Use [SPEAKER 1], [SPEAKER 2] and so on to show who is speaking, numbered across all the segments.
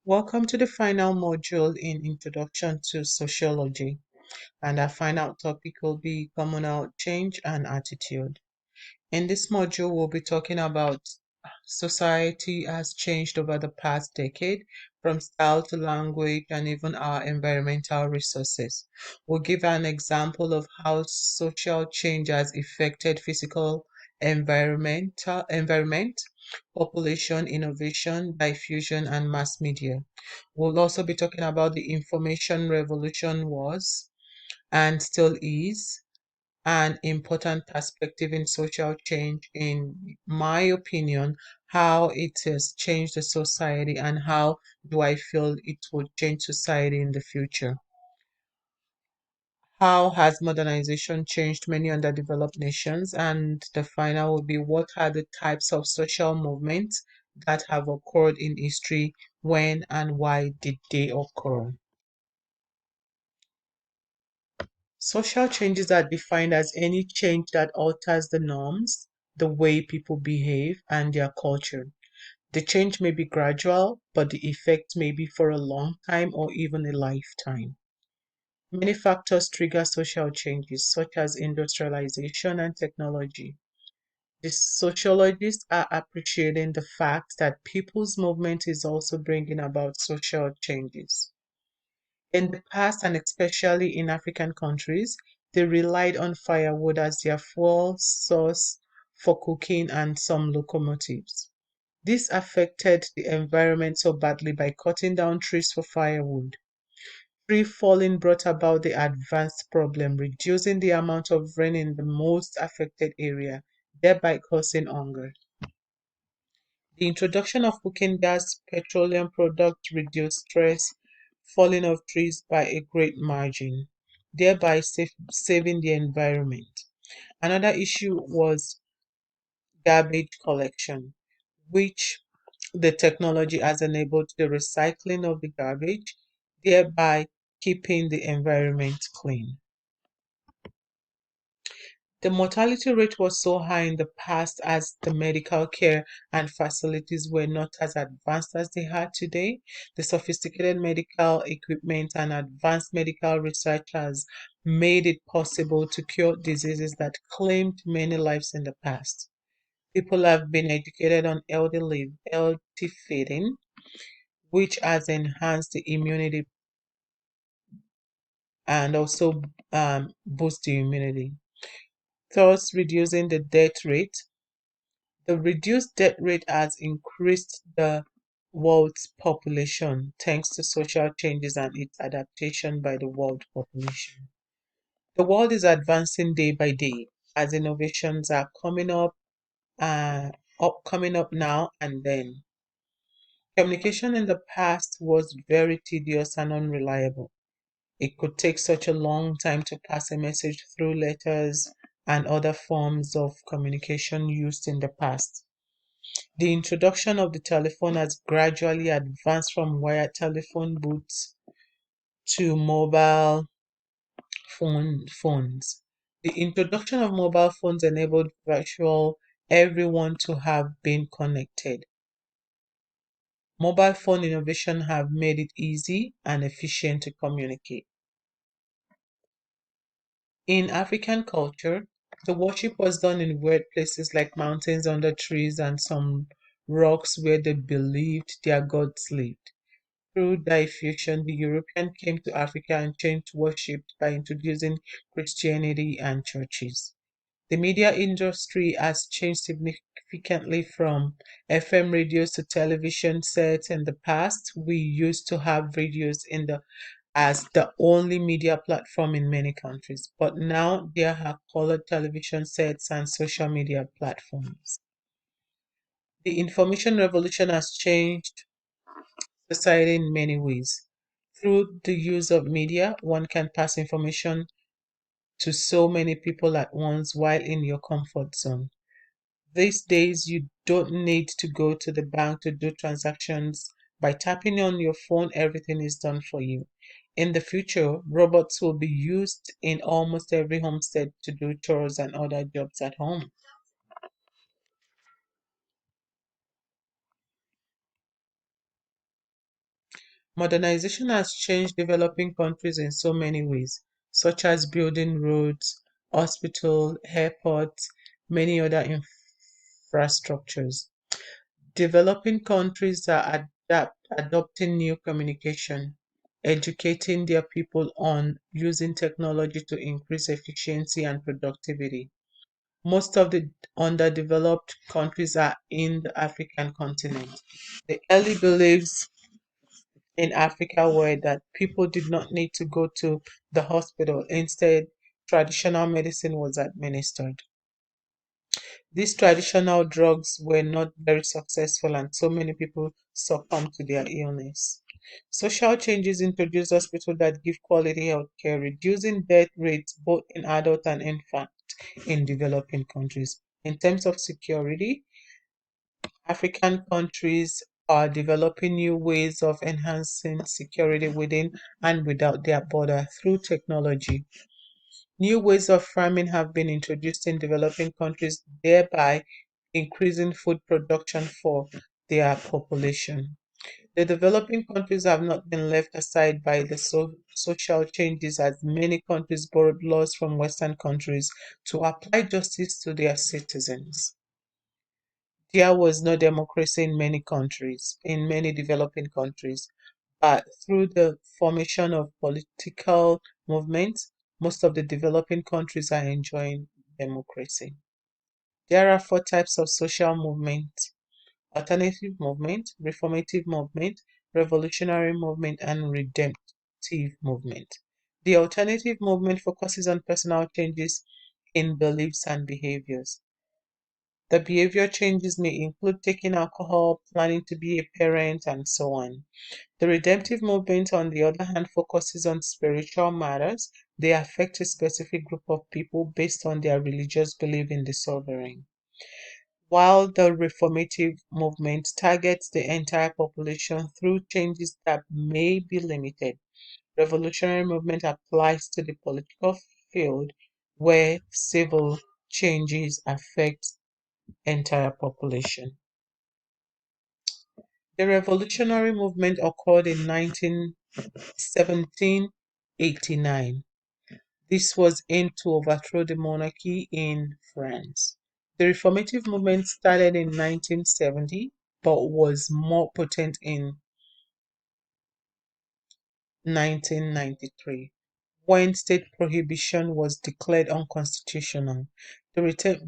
[SPEAKER 1] Welcome to the final module in Introduction to Sociology, and our final topic will be communal change and attitude. In this module, we'll be talking about society has changed over the past decade, from style to language and even our environmental resources. We'll give an example of how social change has affected physical environment, population, innovation, diffusion, and mass media. We'll also be talking about the information revolution was and still is an important perspective in social change, in my opinion, how it has changed the society and how do I feel it will change society in the future. How has modernization changed many underdeveloped nations? And the final will be what are the types of social movements that have occurred in history, when and why did they occur? Social changes are defined as any change that alters the norms, the way people behave, and their culture. The change may be gradual, but the effect may be for a long time or even a lifetime. Many factors trigger social changes, such as industrialization and technology. The sociologists are appreciating the fact that people's movement is also bringing about social changes. In the past, and especially in African countries, they relied on firewood as their fuel source for cooking and some locomotives. This affected the environment so badly by cutting down trees for firewood. Tree falling brought about the advanced problem, reducing the amount of rain in the most affected area, thereby causing hunger. The introduction of cooking gas, petroleum products reduced stress, falling of trees by a great margin, thereby saving the environment. Another issue was garbage collection, which the technology has enabled the recycling of the garbage, thereby keeping the environment clean. The mortality rate was so high in the past as the medical care and facilities were not as advanced as they are today. The sophisticated medical equipment and advanced medical research has made it possible to cure diseases that claimed many lives in the past. People have been educated on healthy feeding, which has enhanced the immunity and also boost the immunity, thus reducing the death rate. The reduced death rate has increased the world's population thanks to social changes and its adaptation by the world population. The world is advancing day by day as innovations are coming up now and then. Communication in the past was very tedious and unreliable. It could take such a long time to pass a message through letters and other forms of communication used in the past. The introduction of the telephone has gradually advanced from wired telephone booths to mobile phones. The introduction of mobile phones enabled virtual everyone to have been connected. Mobile phone innovation have made it easy and efficient to communicate. In African culture, the worship was done in weird places like mountains under trees and some rocks where they believed their gods lived. Through diffusion, the European came to Africa and changed worship by introducing Christianity and churches. The media industry has changed significantly from FM radios to television sets. In the past, we used to have radios in the as the only media platform in many countries, but now there are colored television sets and social media platforms. The information revolution has changed society in many ways. Through the use of media, one can pass information to so many people at once while in your comfort zone. These days, you don't need to go to the bank to do transactions. By tapping on your phone, everything is done for you. In the future, robots will be used in almost every homestead to do chores and other jobs at home. Modernization has changed developing countries in so many ways, such as building roads, hospitals, airports, many other infrastructures. Developing countries are adopting new communication, educating their people on using technology to increase efficiency and productivity. Most of the underdeveloped countries are in the African continent. The early beliefs in Africa were that people did not need to go to the hospital. Instead, traditional medicine was administered. These traditional drugs were not very successful, and so many people succumbed to their illness. Social changes introduced hospitals that give quality health care, reducing death rates both in adult and infant in developing countries. In terms of security, African countries are developing new ways of enhancing security within and without their border through technology. New ways of farming have been introduced in developing countries, thereby increasing food production for their population. The developing countries have not been left aside by the social changes, as many countries borrowed laws from Western countries to apply justice to their citizens. There was no democracy in many countries, in many developing countries, but through the formation of political movements, most of the developing countries are enjoying democracy. There are four types of social movement: alternative movement, reformative movement, revolutionary movement, and redemptive movement. The alternative movement focuses on personal changes in beliefs and behaviors. The behavior changes may include taking alcohol, planning to be a parent, and so on. The redemptive movement, on the other hand, focuses on spiritual matters. They affect a specific group of people based on their religious belief in the sovereign. While the reformative movement targets the entire population through changes that may be limited, revolutionary movement applies to the political field where civil changes affect entire population. The revolutionary movement occurred in 1789. This was aimed to overthrow the monarchy in France. The reformative movement started in 1970 but was more potent in 1993 when state prohibition was declared unconstitutional. The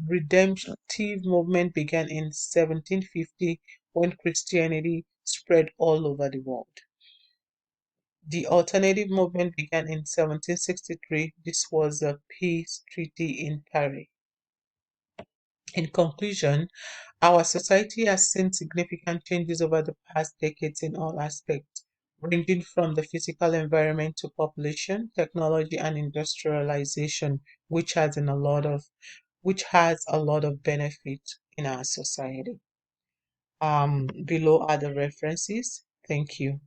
[SPEAKER 1] redemptive movement began in 1750 when Christianity spread all over the world. The alternative movement began in 1763. This was a peace treaty in Paris. In conclusion, our society has seen significant changes over the past decades in all aspects, ranging from the physical environment to population, technology, and industrialization, which has a lot of benefit in our society. Below are the references. Thank you.